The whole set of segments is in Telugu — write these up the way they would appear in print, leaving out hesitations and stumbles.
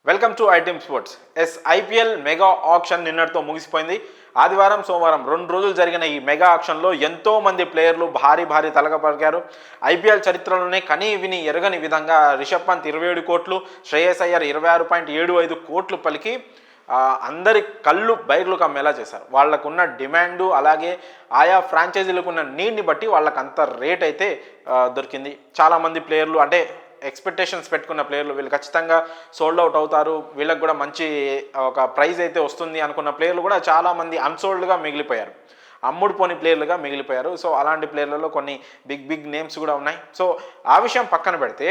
Welcome to iTeam sports. IPL mega auction నిన్నటితో ముగిసిపోయింది. ఆదివారం సోమవారం 2 రోజులు జరిగిన ఈ మెగా ఆక్షన్లో ఎంతో మంది ప్లేయర్లు భారీ తలగపలికారు. ఐపీఎల్ చరిత్రలోనే కనీ విని ఎరగని విధంగా రిషబ్ పంత్ 27 కోట్లు, శ్రేయస్ అయ్యర్ 26.75 కోట్లు పలికి అందరి కళ్ళు బైర్లు కమ్మేలా చేశారు. వాళ్ళకున్న డిమాండు అలాగే ఆయా ఫ్రాంచైజీలకు ఉన్న నీడ్ని బట్టి వాళ్ళకి అంత రేట్ అయితే దొరికింది. చాలామంది ప్లేయర్లు అంటే ఎక్స్పెక్టేషన్స్ పెట్టుకున్న ప్లేయర్లు వీళ్ళు ఖచ్చితంగా సోల్డ్ అవుట్ అవుతారు, వీళ్ళకి కూడా మంచి ఒక ప్రైజ్ అయితే వస్తుంది అనుకున్న ప్లేయర్లు కూడా చాలామంది అన్సోల్డ్గా మిగిలిపోయారు, అమ్ముడు పోని ప్లేయర్లుగా మిగిలిపోయారు. సో అలాంటి ప్లేయర్లలో కొన్ని బిగ్ నేమ్స్ కూడా ఉన్నాయి. సో ఆ విషయం పక్కన పెడితే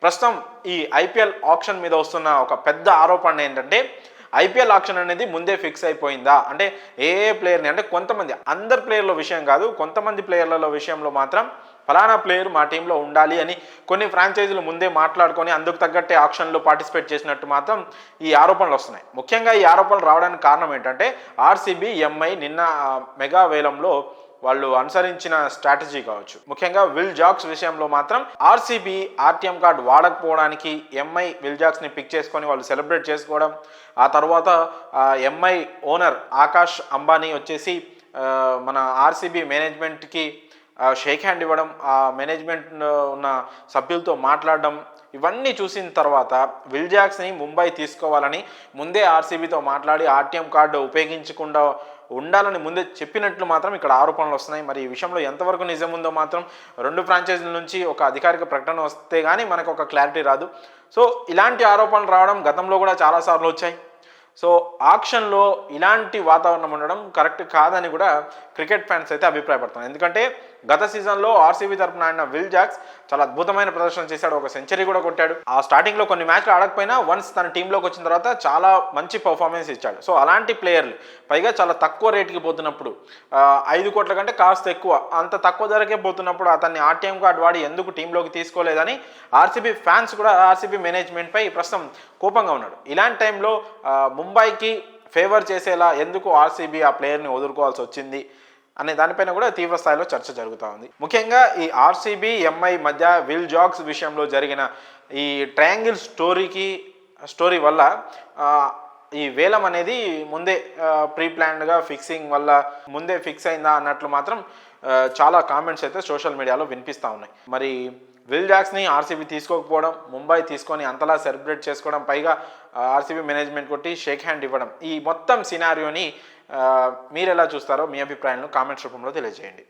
ప్రస్తుతం ఈ ఐపీఎల్ ఆక్షన్ మీద వస్తున్న ఒక పెద్ద ఆరోపణ ఏంటంటే ఐపీఎల్ ఆక్షన్ అనేది ముందే ఫిక్స్ అయిపోయిందా అంటే ఏ ప్లేయర్ని అంటే కొంతమంది, అందరు ప్లేయర్ల విషయం కాదు, కొంతమంది ప్లేయర్ల విషయంలో మాత్రం ఫలానా ప్లేయర్ మా టీంలో ఉండాలి అని కొన్ని ఫ్రాంచైజీలు ముందే మాట్లాడుకొని అందుకు తగ్గట్టే ఆక్షన్లో పార్టిసిపేట్ చేసినట్టు మాత్రం ఈ ఆరోపణలు వస్తున్నాయి. ముఖ్యంగా ఈ ఆరోపణలు రావడానికి కారణం ఏంటంటే ఆర్సీబీ ఎంఐ నిన్న మెగా వేలంలో వాళ్ళు అనుసరించిన స్ట్రాటజీ కావచ్చు. ముఖ్యంగా విల్ జాక్స్ విషయంలో మాత్రం ఆర్సీబీ ఆర్టీఎం కార్డు వాడకపోవడానికి ఎంఐ విల్ జాక్స్ని పిక్ చేసుకొని వాళ్ళు సెలబ్రేట్ చేసుకోవడం, ఆ తర్వాత ఎంఐ ఓనర్ ఆకాష్ అంబానీ వచ్చేసి మన ఆర్సీబీ మేనేజ్మెంట్కి షేక్ హ్యాండ్ ఇవ్వడం, ఆ మేనేజ్మెంట్ ఉన్న సభ్యులతో మాట్లాడడం, ఇవన్నీ చూసిన తర్వాత విల్ జాక్స్ని ముంబై తీసుకోవాలని ముందే ఆర్సీబీతో మాట్లాడి ఆర్టీఎం కార్డు ఉపయోగించకుండా ఉండాలని ముందే చెప్పినట్లు మాత్రం ఇక్కడ ఆరోపణలు వస్తున్నాయి. మరి ఈ విషయంలో ఎంతవరకు నిజం ఉందో మాత్రం రెండు ఫ్రాంచైజీల నుంచి ఒక అధికారిక ప్రకటన వస్తే కానీ మనకు ఒక క్లారిటీ రాదు. సో ఇలాంటి ఆరోపణలు రావడం గతంలో కూడా చాలాసార్లు వచ్చాయి. సో ఆక్షన్లో ఇలాంటి వాతావరణం ఉండడం కరెక్ట్ కాదని కూడా క్రికెట్ ఫ్యాన్స్ అయితే అభిప్రాయపడుతున్నారు. ఎందుకంటే గత సీజన్లో ఆర్సీబీ తరపున ఆడిన విల్ జాక్స్ చాలా అద్భుతమైన ప్రదర్శన చేశాడు, ఒక సెంచరీ కూడా కొట్టాడు. ఆ స్టార్టింగ్లో కొన్ని మ్యాచ్లు ఆడకపోయినా వన్స్ తన టీంలోకి వచ్చిన తర్వాత చాలా మంచి పర్ఫార్మెన్స్ ఇచ్చాడు. సో అలాంటి ప్లేయర్లు పైగా చాలా తక్కువ రేటుకి పోతున్నప్పుడు 5 కోట్ల కంటే కాస్త ఎక్కువ, అంత తక్కువ ధరకే పోతున్నప్పుడు అతన్ని ఆర్టీఎం కార్డు వాడి ఎందుకు టీంలోకి తీసుకోలేదని ఆర్సీబీ ఫ్యాన్స్ కూడా ఆర్సీబీ మేనేజ్మెంట్పై ప్రస్తుతం కోపంగా ఉన్నాడు. ఇలాంటి టైంలో ముంబైకి ఫేవర్ చేసేలా ఎందుకు ఆర్సీబీ ఆ ప్లేయర్ని వదులుకోవాల్సి వచ్చింది అనే దానిపైన కూడా తీవ్ర స్థాయిలో చర్చ జరుగుతూ ఉంది. ముఖ్యంగా ఈ ఆర్సీబీ ఎంఐ మధ్య విల్ జాక్స్ విషయంలో జరిగిన ఈ ట్రయాంగిల్ స్టోరీ వల్ల ఈ వేలం అనేది ముందే ప్రీ ప్లాన్డ్గా ఫిక్సింగ్ వల్ల ముందే ఫిక్స్ అయిందా అన్నట్లు మాత్రం చాలా కామెంట్స్ అయితే సోషల్ మీడియాలో వినిపిస్తూ ఉన్నాయి. మరి విల్ జాక్స్ని ఆర్సీబీ తీసుకోకపోవడం, ముంబై తీసుకొని అంతలా సెలబ్రేట్ చేసుకోవడం, పైగా ఆర్సీబీ మేనేజ్మెంట్ కొట్టి షేక్ హ్యాండ్ ఇవ్వడం, ఈ మొత్తం సినారియోని మీరు ఎలా చూస్తారో మీ అభిప్రాయాలను కామెంట్స్ రూపంలో తెలియజేయండి.